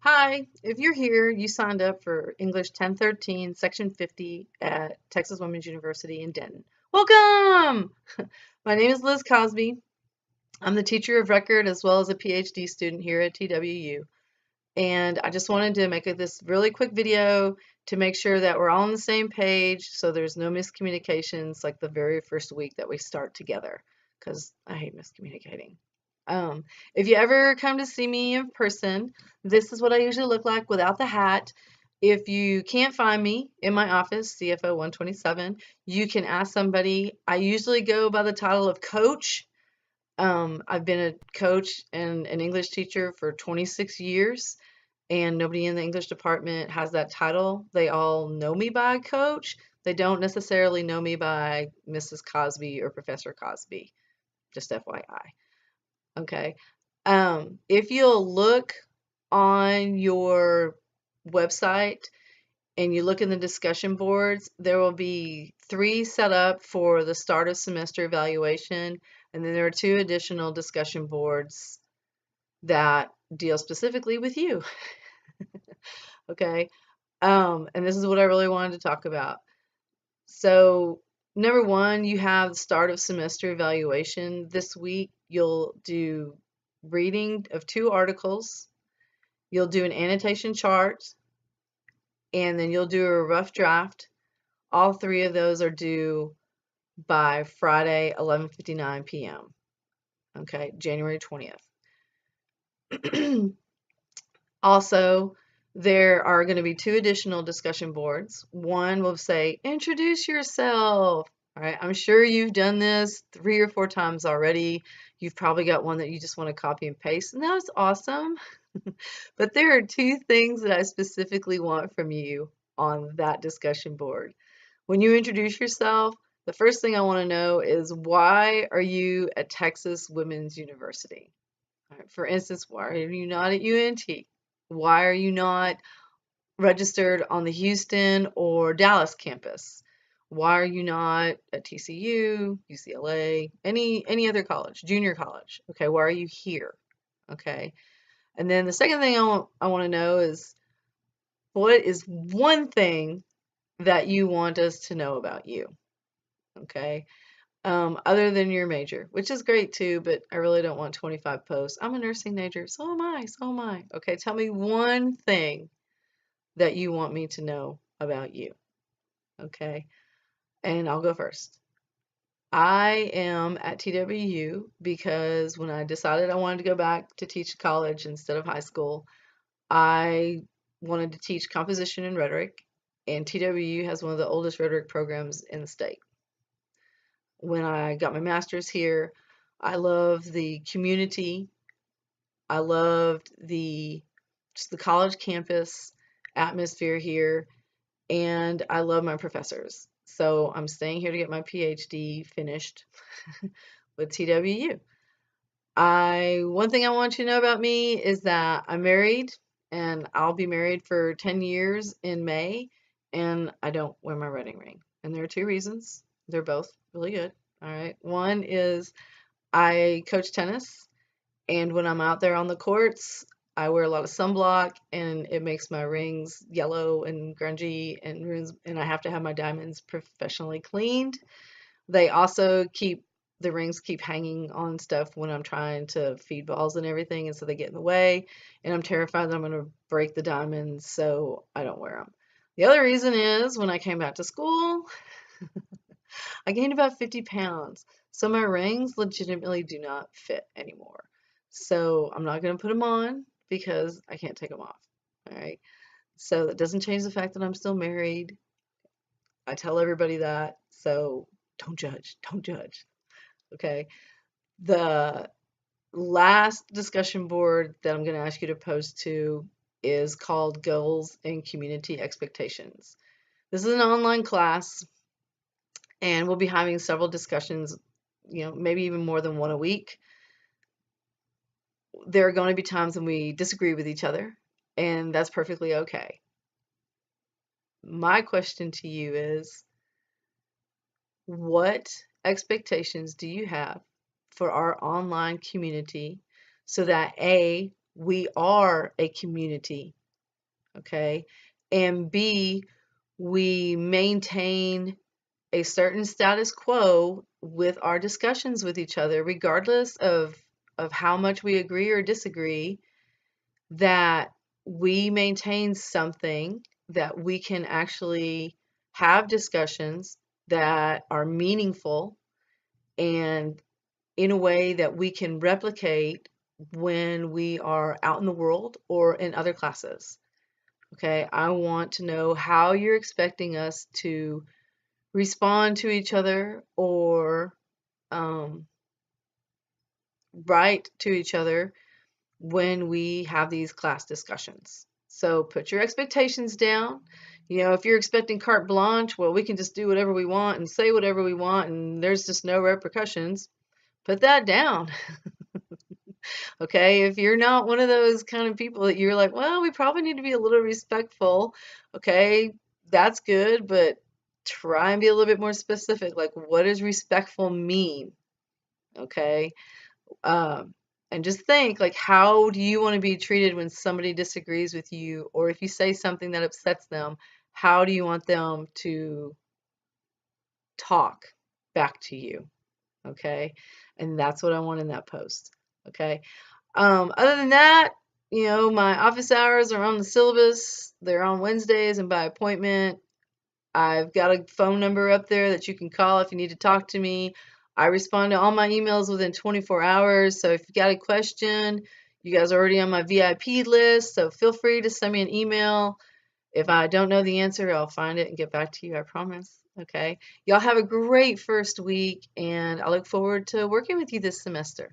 Hi, if you're here, you signed up for English 1013, Section 50 at Texas Women's University in Denton. Welcome! My name is Liz Cosby. I'm the teacher of record as well as a PhD student here at TWU. And I just wanted to make this really quick video to make sure that we're all on the same page so there's no miscommunications like the very first week that we start together, because I hate miscommunicating. If you ever come to see me in person, this is what I usually look like without the hat. If you can't find me in my office, CFO 127, you can ask somebody. I usually go by the title of coach. I've been a coach and an English teacher for 26 years, and nobody in the English department has that title. They all know me by coach. They don't necessarily know me by Mrs. Cosby or Professor Cosby, just FYI. Okay. If you'll look on your website and you look in the discussion boards, there will be 3 set up for the start of semester evaluation, and then there are 2 additional discussion boards that deal specifically with you. Okay. And this is what I really wanted to talk about. So, number one, you have the start of semester evaluation. This week, you'll do reading of 2 articles, you'll do an annotation chart, and then you'll do a rough draft. All 3 of those are due by Friday, 11:59 p.m. Okay, January 20th. Also, there are going to be 2 additional discussion boards. One will say, introduce yourself. All right, I'm sure you've done this 3 or 4 times already. You've probably got one that you just want to copy and paste, and that's awesome. But there are 2 things that I specifically want from you on that discussion board. When you introduce yourself, the first thing I want to know is, why are you at Texas Women's University? All right, for instance, why are you not at UNT? Why are you not registered on the Houston or Dallas campus? Why are you not at TCU, UCLA, any other college, junior college? Okay, why are you here? Okay. And then the second thing I want to know is, what is one thing that you want us to know about you? Okay. Other than your major, which is great too, but I really don't want 25 posts. I'm a nursing major, so am I, so am I. Okay, tell me one thing that you want me to know about you. Okay, and I'll go first. I am at TWU because when I decided I wanted to go back to teach college instead of high school, I wanted to teach composition and rhetoric, and TWU has one of the oldest rhetoric programs in the state. When I got my master's here, I loved the community. I loved just the college campus atmosphere here, and I love my professors. So I'm staying here to get my PhD finished with TWU. One thing I want you to know about me is that I'm married, and I'll be married for 10 years in May, and I don't wear my wedding ring. And there are 2 reasons. They're both really good. All right. One is I coach tennis, and when I'm out there on the courts, I wear a lot of sunblock, and it makes my rings yellow and grungy and ruins, and I have to have my diamonds professionally cleaned. They also the rings keep hanging on stuff when I'm trying to feed balls and everything, and so they get in the way, and I'm terrified that I'm going to break the diamonds, so I don't wear them. The other reason is, when I came back to school, I gained about 50 pounds, so my rings legitimately do not fit anymore. So I'm not going to put them on because I can't take them off. All right. So that doesn't change the fact that I'm still married. I tell everybody that. So don't judge. Don't judge. Okay. The last discussion board that I'm going to ask you to post to is called Goals and Community Expectations. This is an online class, and we'll be having several discussions, maybe even more than one a week. There are going to be times when we disagree with each other, and that's perfectly okay. My question to you is, what expectations do you have for our online community, so that A, we are a community, okay? And B, we maintain a certain status quo with our discussions with each other, regardless of how much we agree or disagree, that we maintain something that we can actually have discussions that are meaningful and in a way that we can replicate when we are out in the world or in other classes. Okay, I want to know how you're expecting us to respond to each other or um, write to each other when we have these class discussions. So put your expectations down. You know, if you're expecting carte blanche, well, we can just do whatever we want and say whatever we want and there's just no repercussions. Put that down. Okay, if you're not one of those kind of people that you're like, well, we probably need to be a little respectful, okay, that's good, but try and be a little bit more specific. Like, what does respectful mean? Okay, um, and just think, like, how do you want to be treated when somebody disagrees with you, or if you say something that upsets them, how do you want them to talk back to you? Okay, and that's what I want in that post. Okay. Other than that, you know, my office hours are on the syllabus. They're on Wednesdays and by appointment. I've got a phone number up there that you can call if you need to talk to me. I respond to all my emails within 24 hours. So if you got a question, you guys are already on my VIP list. So feel free to send me an email. If I don't know the answer, I'll find it and get back to you, I promise. Okay. Y'all have a great first week, and I look forward to working with you this semester.